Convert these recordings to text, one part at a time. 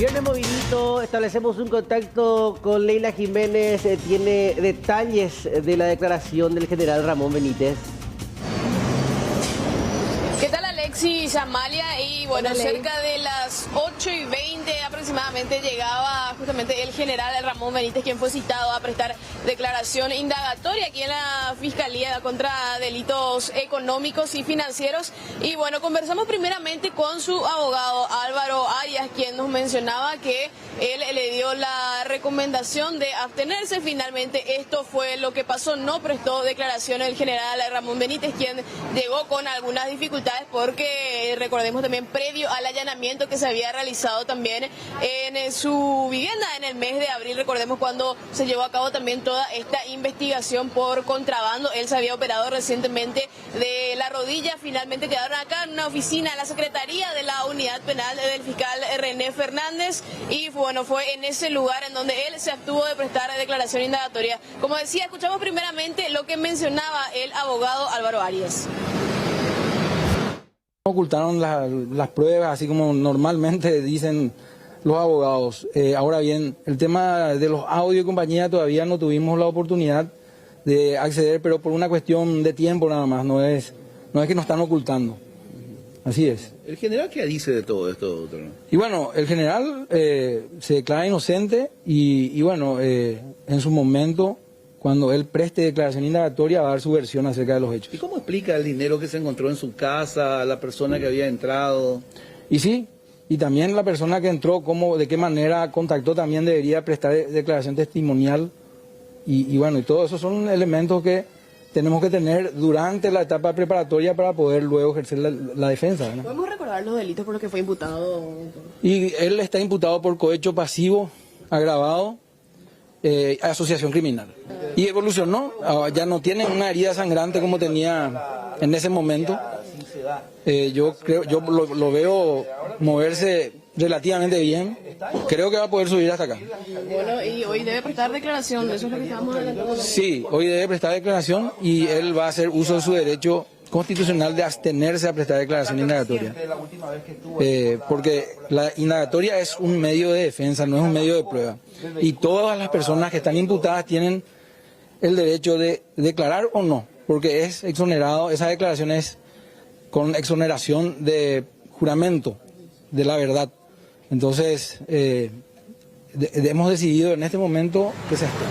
Viernes movidito, establecemos un contacto con Leila Jiménez, tiene detalles de la declaración del general Ramón Benítez. ¿Qué tal, Alexis, Amalia? Y bueno, cerca de las 8:20 aproximadamente llegaba justamente el general Ramón Benítez, quien fue citado a prestar declaración indagatoria aquí en la Fiscalía contra Delitos Económicos y Financieros. Y bueno, conversamos primeramente con su abogado Álvaro Arias, quien nos mencionaba que él le dio la recomendación de abstenerse. Finalmente esto fue lo que pasó, no prestó declaración el general Ramón Benítez, quien llegó con algunas dificultades porque recordemos también previo al allanamiento que se había realizado también en su vivienda en el mes de abril, recordemos cuando se llevó a cabo también toda esta investigación por contrabando. Él se había operado recientemente de la rodilla, finalmente quedaron acá en una oficina en la Secretaría de la Unidad Penal del fiscal René Fernández y bueno, fue en ese lugar en donde él se abstuvo de prestar declaración indagatoria. Como decía, escuchamos primeramente lo que mencionaba el abogado Álvaro Arias. Ocultaron las pruebas, así como normalmente dicen los abogados. Ahora bien, el tema de los audios y compañía todavía no tuvimos la oportunidad de acceder, pero por una cuestión de tiempo nada más, no es que nos están ocultando. Así es. ¿El general qué dice de todo esto, doctor? Y bueno, el general se declara inocente y bueno, en su momento, cuando él preste declaración indagatoria, va a dar su versión acerca de los hechos. ¿Y cómo explica el dinero que se encontró en su casa, la persona que había entrado? Y sí, y también la persona que entró, de qué manera contactó, también debería prestar declaración testimonial. Y bueno, y todo eso son elementos que tenemos que tener durante la etapa preparatoria para poder luego ejercer la defensa, ¿no? ¿Podemos recordar los delitos por los que fue imputado? Y él está imputado por cohecho pasivo agravado, asociación criminal. Y evolucionó, ya no tiene una herida sangrante como tenía en ese momento. Yo lo veo moverse relativamente bien. Creo que va a poder subir hasta acá. Bueno, y hoy debe prestar declaración, de eso es lo que estamos hablando. Sí, hoy debe prestar declaración y él va a hacer uso de su derecho constitucional de abstenerse a prestar declaración indagatoria. Porque la indagatoria es un medio de defensa, no es un medio de prueba. Y todas las personas que están imputadas tienen el derecho de declarar o no, porque es exonerado, esa declaración es con exoneración de juramento de la verdad. Entonces, hemos decidido en este momento que se abstenga.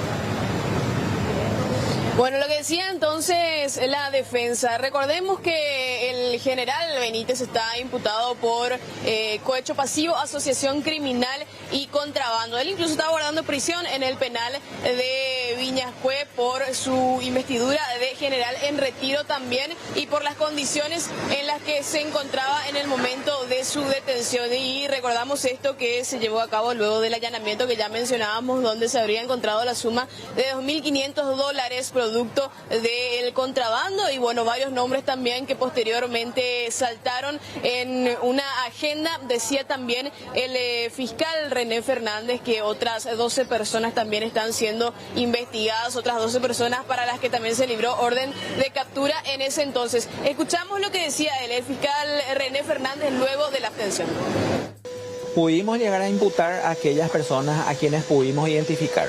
Bueno, lo que decía entonces la defensa, recordemos que el general Benítez está imputado por cohecho pasivo, asociación criminal y contrabando. Él incluso está guardando prisión en el penal de Viñascue por su investidura de general en retiro también y por las condiciones en las que se encontraba en el momento de su detención. Y recordamos esto que se llevó a cabo luego del allanamiento que ya mencionábamos, donde se habría encontrado la suma de $2.500 producto del contrabando y bueno, varios nombres también que posteriormente saltaron en una agenda. Decía también el fiscal René Fernández que otras 12 personas también están siendo investigadas, otras 12 personas para las que también se libró orden de captura en ese entonces. Escuchamos lo que decía él, el fiscal René Fernández, luego de la abstención. Pudimos llegar a imputar a aquellas personas a quienes pudimos identificar.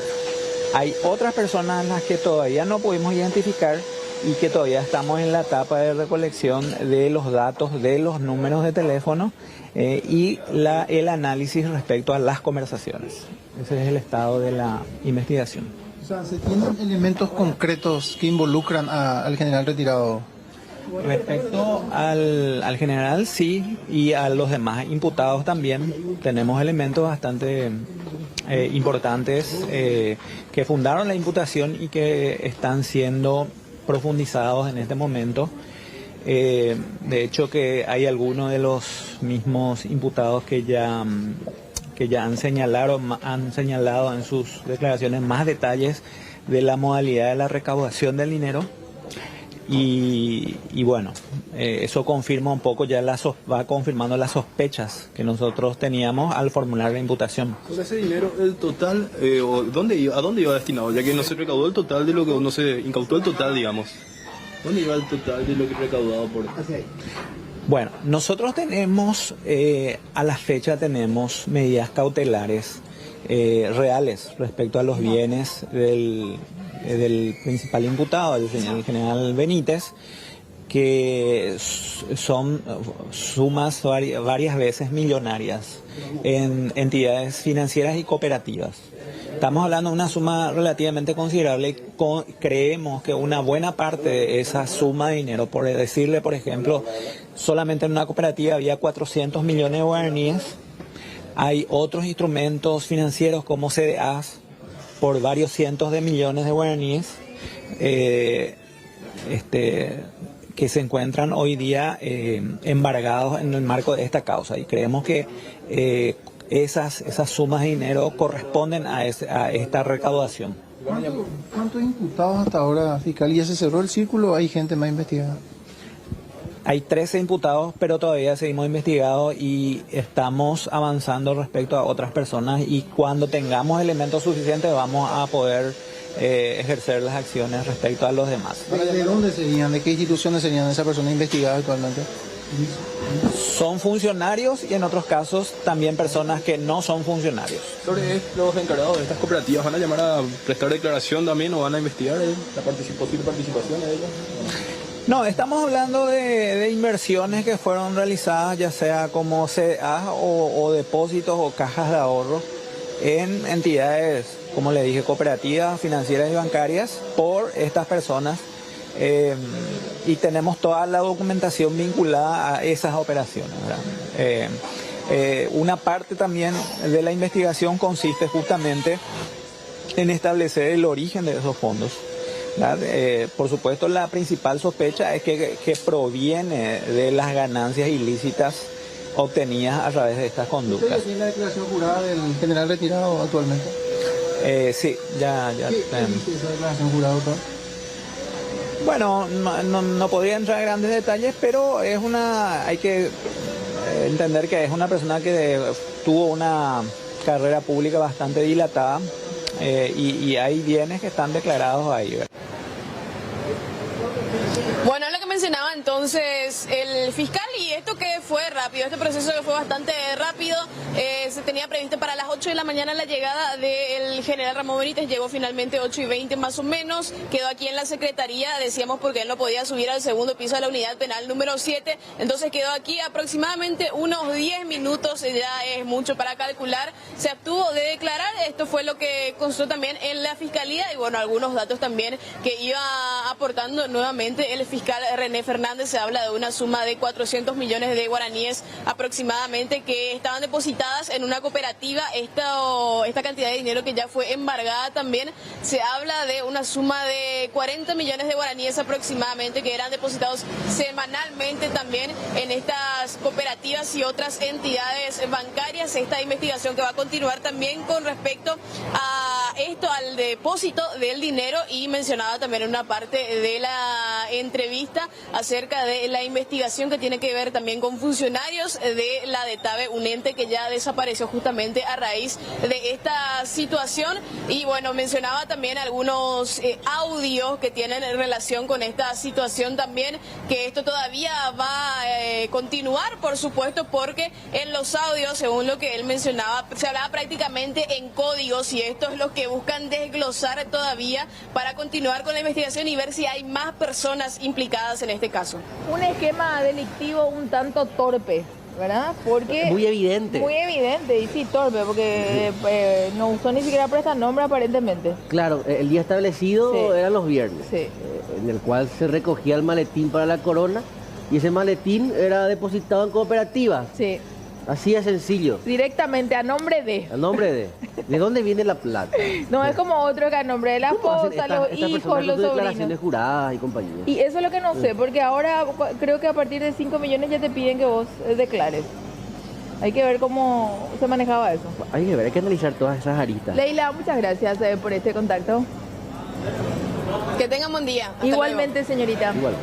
Hay otras personas a las que todavía no pudimos identificar y que todavía estamos en la etapa de recolección de los datos, de los números de teléfono y el análisis respecto a las conversaciones. Ese es el estado de la investigación. O sea, ¿se tienen elementos concretos que involucran al general retirado? Respecto al general, sí, y a los demás imputados también tenemos elementos bastante importantes que fundaron la imputación y que están siendo profundizados en este momento. De hecho, que hay algunos de los mismos imputados que ya han señalado en sus declaraciones más detalles de la modalidad de la recaudación del dinero. Y bueno, eso confirma un poco, va confirmando las sospechas que nosotros teníamos al formular la imputación. Sobre ese dinero, el total, ¿a dónde iba destinado? Ya que no se recaudó el total de lo que no se incautó el total, digamos. ¿Dónde iba el total de lo que recaudado por? Bueno, nosotros tenemos, a la fecha tenemos medidas cautelares reales respecto a los bienes del principal imputado, el general Benítez, que son sumas varias veces millonarias en entidades financieras y cooperativas. Estamos hablando de una suma relativamente considerable. Creemos que una buena parte de esa suma de dinero, por decirle, por ejemplo, solamente en una cooperativa había 400 millones de guaraníes. Hay otros instrumentos financieros como CDAs por varios cientos de millones de guaraníes que se encuentran hoy día embargados en el marco de esta causa, y creemos que esas sumas de dinero corresponden a esta recaudación. ¿Cuántos imputados hasta ahora, fiscal? ¿Ya se cerró el círculo o hay gente más investigada? Hay 13 imputados, pero todavía seguimos investigando y estamos avanzando respecto a otras personas, y cuando tengamos elementos suficientes vamos a poder ejercer las acciones respecto a los demás. ¿De dónde serían? ¿De qué instituciones serían esas personas investigadas actualmente? Son funcionarios y en otros casos también personas que no son funcionarios. Sobre los encargados de estas cooperativas, ¿van a llamar a prestar declaración también o van a investigar la posible participación de ellos? No, estamos hablando de inversiones que fueron realizadas ya sea como CDA o depósitos o cajas de ahorro en entidades, como le dije, cooperativas, financieras y bancarias por estas personas, y tenemos toda la documentación vinculada a esas operaciones, ¿verdad? Una parte también de la investigación consiste justamente en establecer el origen de esos fondos. Por supuesto, la principal sospecha es que proviene de las ganancias ilícitas obtenidas a través de estas conductas. ¿Usted tiene la declaración jurada del general retirado actualmente? Sí, ya ¿Qué tenemos. dice esa declaración jurada, doctor? Bueno, no podría entrar en grandes detalles, pero hay que entender que es una persona que tuvo una carrera pública bastante dilatada, y hay bienes que están declarados ahí, ¿verdad? Bueno, lo que mencionaba entonces el fiscal, y esto que fue rápido, este proceso que fue bastante rápido, se tenía previsto para las 8 de la mañana la llegada del general Ramón Benítez, llegó finalmente 8:20 más o menos, quedó aquí en la secretaría, decíamos porque él no podía subir al segundo piso de la unidad penal número 7, entonces quedó aquí aproximadamente unos 10 minutos, ya es mucho para calcular, se abstuvo de declarar, esto fue lo que constó también en la fiscalía, y bueno, algunos datos también que iba aportando nuevamente el fiscal René Fernández. Se habla de una suma de 400 millones de guaraníes aproximadamente que estaban depositadas en una cooperativa. Esta cantidad de dinero que ya fue embargada también. Se habla de una suma de 40 millones de guaraníes aproximadamente que eran depositados semanalmente también en estas cooperativas y otras entidades bancarias. Esta investigación que va a continuar también con respecto a esto, al depósito del dinero, y mencionaba también en una parte de la entrevista acerca de la investigación que tiene que ver también con funcionarios de la DETABE, un ente que ya desapareció justamente a raíz de esta situación. Y bueno, mencionaba también algunos audios que tienen relación con esta situación también, que esto todavía va a continuar, por supuesto, porque en los audios, según lo que él mencionaba, se hablaba prácticamente en códigos, y esto es lo que buscan desglosar todavía para continuar con la investigación y ver si hay más personas implicadas en este caso. Un esquema delictivo un tanto torpe, ¿verdad? Porque Muy evidente. Muy evidente, y sí, torpe, porque no usó ni siquiera prestar nombre aparentemente. Claro, el día establecido Sí. eran los viernes, Sí. En el cual se recogía el maletín para la corona, y ese maletín era depositado en cooperativa. Sí, Así de sencillo. directamente a nombre de... ¿A nombre de? ¿De dónde viene la plata? No es como otro que a nombre de la ¿Cómo hacen esposa, estas los personas hijos, con los sus declaraciones sobrinos. juradas y compañía? Y eso es lo que no sé, porque ahora creo que a partir de 5 millones ya te piden que vos declares. Hay que ver cómo se manejaba eso. Hay que ver, hay que analizar todas esas aristas. Leila, muchas gracias por este contacto. Que tengan buen día. Hasta Igualmente, luego. señorita. Igual.